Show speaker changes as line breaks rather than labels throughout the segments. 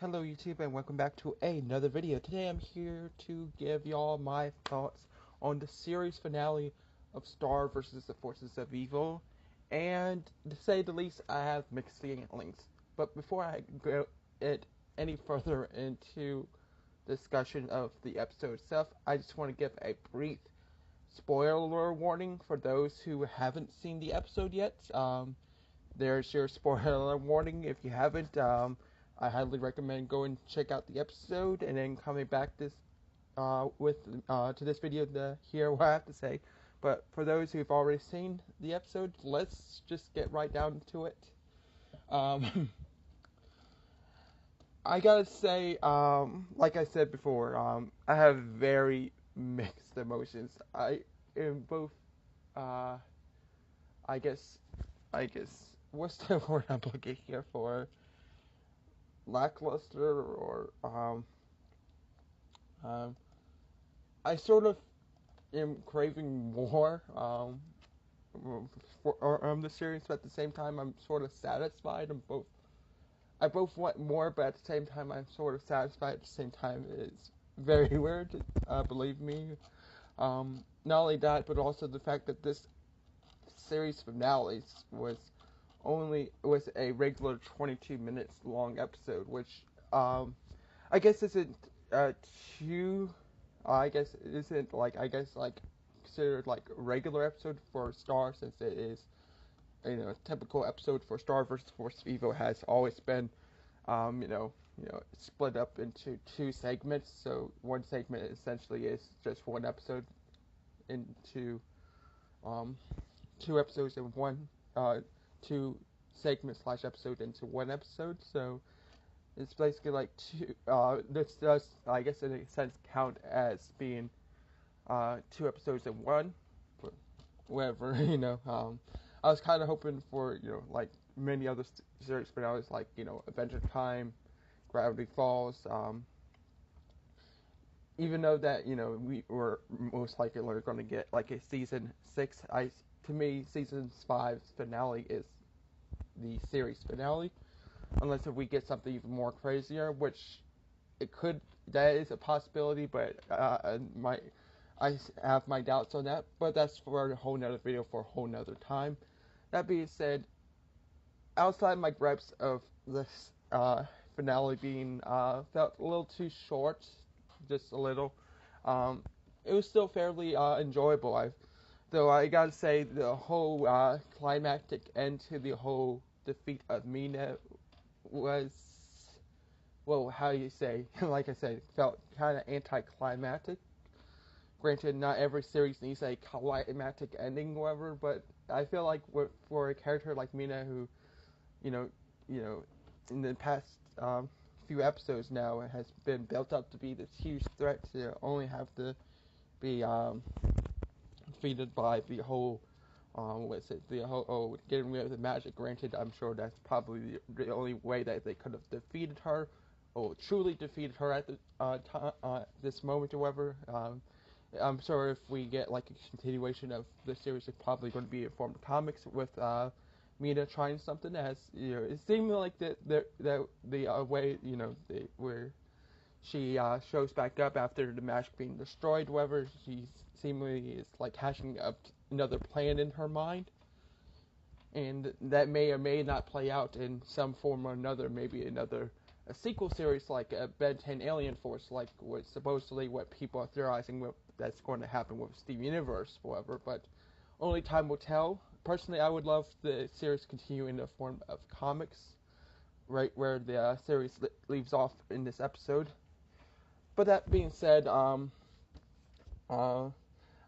Hello YouTube and welcome back to another video. Today I'm here to give y'all my thoughts on the series finale of Star versus the Forces of Evil. And to say the least, I have mixed feelings. But before I go any further into discussion of the episode itself, I just want to give a brief spoiler warning for those who haven't seen the episode yet. There's your spoiler warning if you haven't. I highly recommend going and check out the episode and then coming back to this video to hear what I have to say. But for those who've already seen the episode, let's just get right down to it. I gotta say, like I said before, I have very mixed emotions. I am both, I guess, what's the word I'm looking here for? Lackluster or I sort of am craving more for the series, but at the same time I'm sort of satisfied. I both want more, but at the same time I'm sort of satisfied. At the same time, it's very weird. Believe me. Not only that, but also the fact that this series finale was a regular 22 minutes long episode, which I guess isn't too. I guess isn't like considered like a regular episode for Star, since it is a typical episode for Star versus Force of Evil has always been split up into two segments. So one segment essentially is just one episode into two episodes in one two segment slash episode into one episode. So it's basically like two. This does, I guess, in a sense, count as being two episodes in one. But whatever, I was kind of hoping for like many other series finales, like Adventure Time, Gravity Falls. Even though that we were most likely going to get like a season 6. To me, season 5's finale is the series finale, unless if we get something even more crazier, which that is a possibility, but I have my doubts on that, but that's for a whole nother video for a whole nother time. That being said, outside my gripes of this finale being felt a little too short, just a little, it was still fairly enjoyable. Though I gotta say, the whole climactic end to the whole defeat of Mina was, well, how do you say, like I said, felt kind of anticlimactic. Granted, not every series needs a climactic ending, however, but I feel like for a character like Mina, who, in the past few episodes now, has been built up to be this huge threat, to only have to be defeated by the whole, getting rid of the magic. Granted, I'm sure that's probably the only way that they could have defeated her, or truly defeated her at the this moment, however. I'm sure if we get like a continuation of the series, it's probably going to be in form of comics with Mina trying something, as it seemed like the way where she shows back up after the magic being destroyed. However, she seemingly is like hatching up another plan in her mind, and that may or may not play out in some form or another. Maybe a sequel series like Ben 10 Alien Force, like was supposedly what people are theorizing that's going to happen with Steven Universe, however, but only time will tell. Personally, I would love the series continue in the form of comics, right where the series leaves off in this episode. But that being said,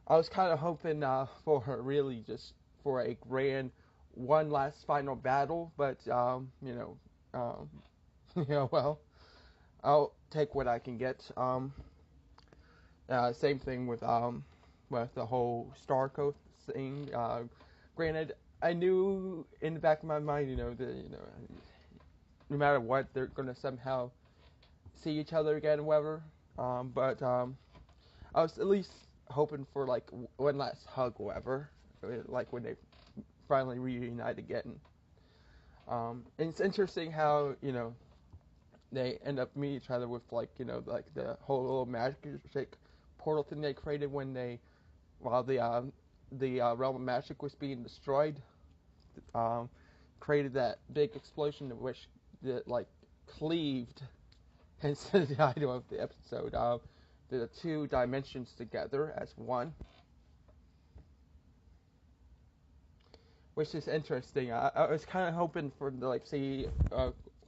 I was kind of hoping for her really just for a grand one last final battle, but well, I'll take what I can get. Same thing with the whole Star Coast thing. Granted, I knew in the back of my mind, no matter what, they're gonna somehow see each other again, whatever. But I was at least hoping for like one last hug, whatever. Like when they finally reunite again. And it's interesting how they end up meeting each other with, like, you know, like the whole little magic portal thing they created while the realm of magic was being destroyed. Created that big explosion in which like cleaved, hence the title of the episode. The two dimensions together as one, which is interesting. I was kind of hoping for like see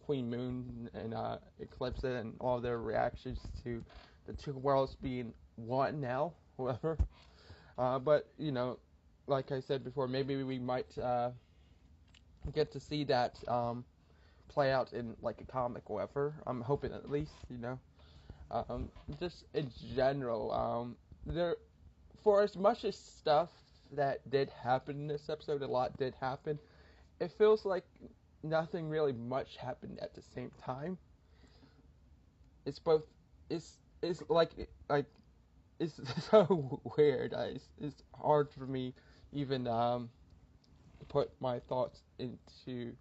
Queen Moon and Eclipse and all their reactions to the two worlds being one now, whatever. But you know, like I said before, maybe we might get to see that play out in like a comic or whatever. I'm hoping at least, you know. Just in general, there, for as much as stuff that did happen in this episode, a lot did happen. It feels like nothing really much happened at the same time. It's both. It's like it's so weird. It's hard for me even to put my thoughts into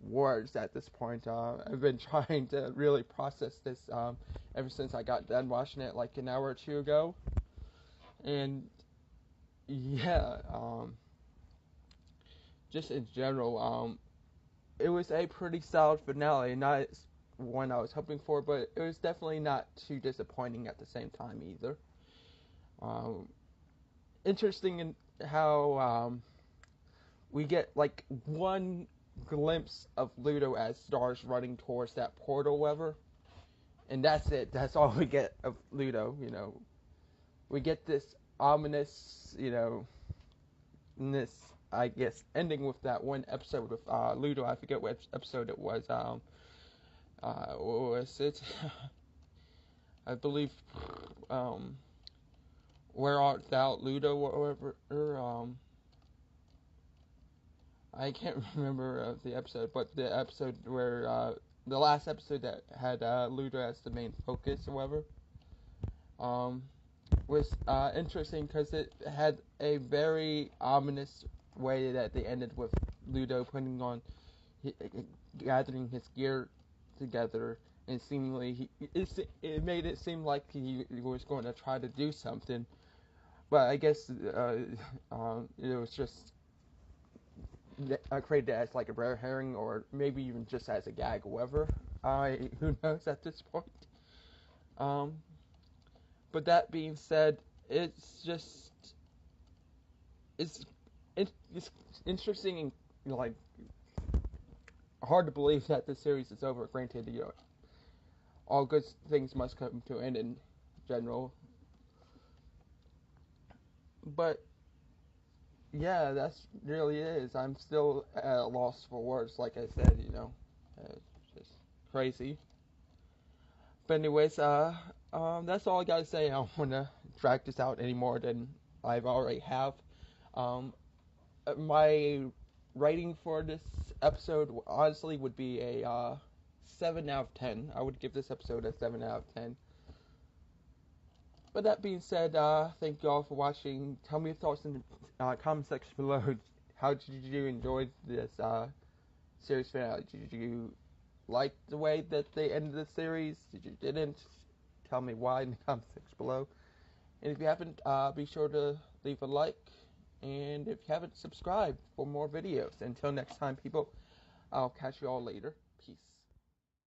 words at this point. I've been trying to really process this ever since I got done watching it like an hour or two ago, and yeah, just in general, it was a pretty solid finale. Not one I was hoping for, but it was definitely not too disappointing at the same time either. Interesting in how we get like one glimpse of Ludo as Stars running towards that portal lever, and that's it. That's all we get of Ludo. You know, we get this ominous, you know, this, I guess, ending with that one episode of Ludo. I forget which episode it was. What was it? I believe, Where Art Thou, Ludo, or whatever. I can't remember the episode, but the episode where, the last episode that had Ludo as the main focus, or whatever, was interesting because it had a very ominous way that they ended with Ludo putting on, gathering his gear together, and seemingly it made it seem like he was going to try to do something, but I guess it was just created as like a rare herring, or maybe even just as a gag, or whatever. Who knows at this point. But that being said, it's just it's interesting and, you know, like, hard to believe that the series is over. Granted, you know, all good things must come to an end in general, but yeah, that's really is. I'm still at a loss for words, like I said, you know. It's just crazy. But anyways, that's all I gotta say. I don't wanna drag this out any more than I've already have. Um, my rating for this episode, honestly, would be a 7 out of 10. I would give this episode a 7 out of 10. But that being said, thank you all for watching. Tell me your thoughts in the comment section below. How did you enjoy this series finale? Did you like the way that they ended the series? Did you didn't? Tell me why in the comment section below. And if you haven't, be sure to leave a like. And if you haven't, subscribe for more videos. Until next time, people, I'll catch you all later.